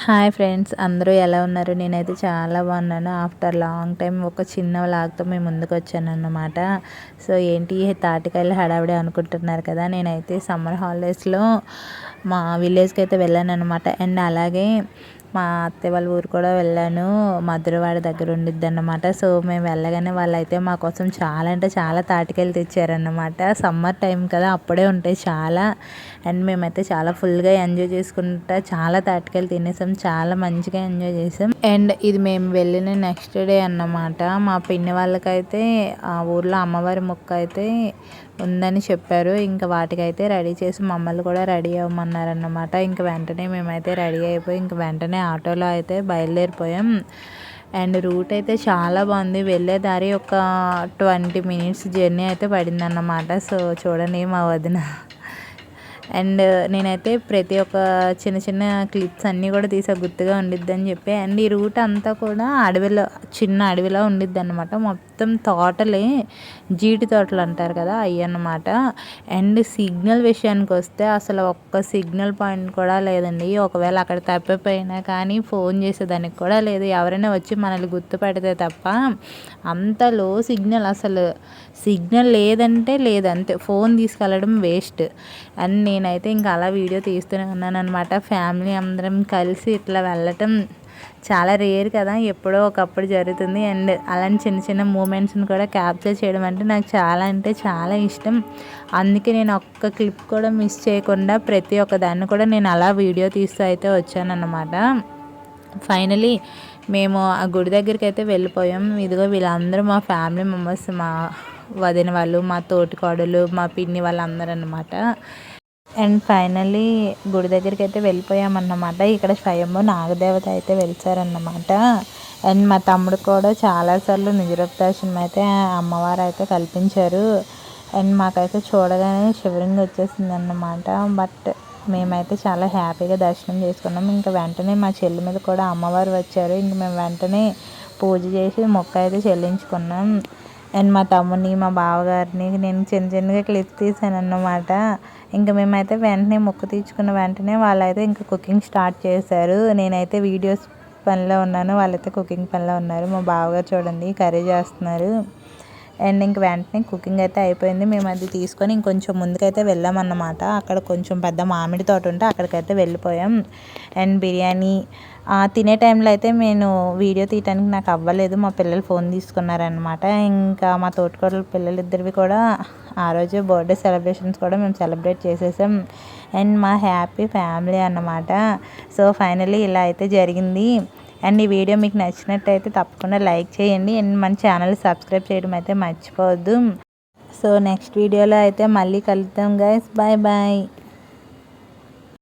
Hi friends, అందరూ ఎలా ఉన్నారు? నేనైతే చాలా బాగున్నాను. ఆఫ్టర్ లాంగ్ టైం ఒక చిన్న వ్లాగ్తో మేము ముందుకు వచ్చానన్నమాట. సో ఏంటి తాటికాయలు హడావిడి అనుకుంటున్నారు కదా. నేనైతే సమ్మర్ హాలిడేస్లో మా విలేజ్కి అయితే వెళ్ళాను అనమాట. అండ్ అలాగే మా అత్తయ్య వాళ్ళ ఊరు కూడా వెళ్ళాను. మధురవాడ దగ్గర ఉండిద్ది అన్నమాట. సో మేము వెళ్ళగానే వాళ్ళైతే మా కోసం చాలా అంటే చాలా తాటికాయలు తెచ్చారన్నమాట. సమ్మర్ టైం కదా, అప్పుడే ఉంటాయి చాలా. అండ్ మేమైతే చాలా ఫుల్గా ఎంజాయ్ చేసుకుంటా చాలా తాటికాయలు తినేసాం. చాలా మంచిగా ఎంజాయ్ చేసాం. అండ్ ఇది మేము వెళ్ళిన నెక్స్ట్ డే అన్నమాట. మా పిన్ని వాళ్ళకైతే ఆ ఊర్లో అమ్మవారి మొక్క అయితే ఉందని చెప్పారు. ఇంకా వాటికైతే రెడీ చేసి మమ్మల్ని కూడా రెడీ అవ్వమన్నారన్నమాట. ఇంక వెంటనే మేమైతే రెడీ అయిపోయి ఇంక వెంటనే ఆటోలో అయితే బయలుదేరిపోయాం. అండ్ రూట్ అయితే చాలా బాగుంది. వెళ్ళే దారి ఒక 20 మినిట్స్ జర్నీ అయితే పడిందన్నమాట. సో చూడండి మా వదిన. అండ్ నేనైతే ప్రతి ఒక్క చిన్న చిన్న క్లిప్స్ అన్నీ కూడా తీసా, గుర్తుగా ఉండిద్ది అని చెప్పి. అండ్ ఈ రూట్ అంతా కూడా అడవిలో, చిన్న అడవిలో ఉండిద్ది అనమాట. మొత్తం తోటలే, జీడి తోటలు అంటారు కదా, అవి అన్నమాట. అండ్ సిగ్నల్ విషయానికి వస్తే అసలు ఒక్క సిగ్నల్ పాయింట్ కూడా లేదండి. ఒకవేళ అక్కడ తప్పిపోయినా కానీ ఫోన్ చేసేదానికి కూడా లేదు. ఎవరైనా వచ్చి మనల్ని గుర్తుపెడితే తప్ప అంత లో సిగ్నల్. అసలు సిగ్నల్ లేదంటే లేదు, అంతే. ఫోన్ తీసుకెళ్ళడం వేస్ట్. అండ్ నేనైతే ఇంకా అలా వీడియో తీస్తూనే ఉన్నాను అనమాట. ఫ్యామిలీ అందరం కలిసి ఇట్లా వెళ్ళటం చాలా రేర్ కదా, ఎప్పుడో ఒకప్పుడు జరుగుతుంది. అండ్ అలాంటి చిన్న చిన్న మూమెంట్స్ని కూడా క్యాప్చర్ చేయడం అంటే నాకు చాలా అంటే చాలా ఇష్టం. అందుకే నేను ఒక్క క్లిప్ కూడా మిస్ చేయకుండా ప్రతి ఒక్క దాన్ని కూడా నేను అలా వీడియో తీస్తూ అయితే వచ్చానన్నమాట. ఫైనలీ మేము ఆ గుడి దగ్గరికి అయితే వెళ్ళిపోయాం. ఇదిగో వీళ్ళందరూ మా ఫ్యామిలీ మెంబర్స్, మా వదిన వాళ్ళు, మా తోటికోడలు, మా పిన్ని వాళ్ళందరూ అన్నమాట. అండ్ ఫైనల్లీ గుడి దగ్గరికి అయితే వెళ్ళిపోయామన్నమాట. ఇక్కడ స్వయంభూ నాగదేవత అయితే వెలిచారన్నమాట. అండ్ మా తమ్ముడు కూడా చాలాసార్లు నిజరూప దర్శనం అయితే అమ్మవారు అయితే కల్పించారు. అండ్ మాకైతే చూడగానే షివరింగ్ వచ్చేసింది అన్నమాట. బట్ మేమైతే చాలా హ్యాపీగా దర్శనం చేసుకున్నాం. ఇంకా వెంటనే మా చెల్లి మీద కూడా అమ్మవారు వచ్చారు. ఇంక మేము వెంటనే పూజ చేసి మొక్క అయితే చెల్లించుకున్నాం. అండ్ మా తమ్ముని, మా బావగారిని నేను చిన్న చిన్నగా క్లిప్ తీసాను అన్నమాట. ఇంకా మేమైతే వెంటనే మొక్కు తీర్చుకున్న వెంటనే వాళ్ళైతే ఇంకా కుకింగ్ స్టార్ట్ చేశారు. నేనైతే వీడియోస్ పనిలో ఉన్నాను, వాళ్ళైతే కుకింగ్ పనిలో ఉన్నారు. మా బావగారు చూడండి కర్రీ చేస్తున్నారు. అండ్ ఇంక వెంటనే కుకింగ్ అయితే అయిపోయింది. మేము అది తీసుకొని ఇంకొంచెం ముందుకైతే వెళ్ళామన్నమాట. అక్కడ కొంచెం పెద్ద మామిడి తోట ఉంటే అక్కడికైతే వెళ్ళిపోయాం. అండ్ బిర్యానీ తినే టైంలో అయితే నేను వీడియో తీయడానికి నాకు అవ్వలేదు. మా పిల్లలు ఫోన్ తీసుకున్నారనమాట. ఇంకా మా తోటికోడలు పిల్లలిద్దరివి కూడా ఆ రోజు బర్త్డే సెలబ్రేషన్స్ కూడా మేము సెలబ్రేట్ చేసేసాం. అండ్ మా హ్యాపీ ఫ్యామిలీ అన్నమాట. సో ఫైనల్లీ ఇలా అయితే జరిగింది. అండ్ ఈ వీడియో మీకు నచ్చినట్టయితే తప్పకుండా లైక్ చేయండి. అండ్ మన ఛానల్ సబ్స్క్రైబ్ చేయడం అయితే మర్చిపోవద్దు. సో నెక్స్ట్ వీడియోలో అయితే మళ్ళీ కలుద్దాం గైస్. Bye bye.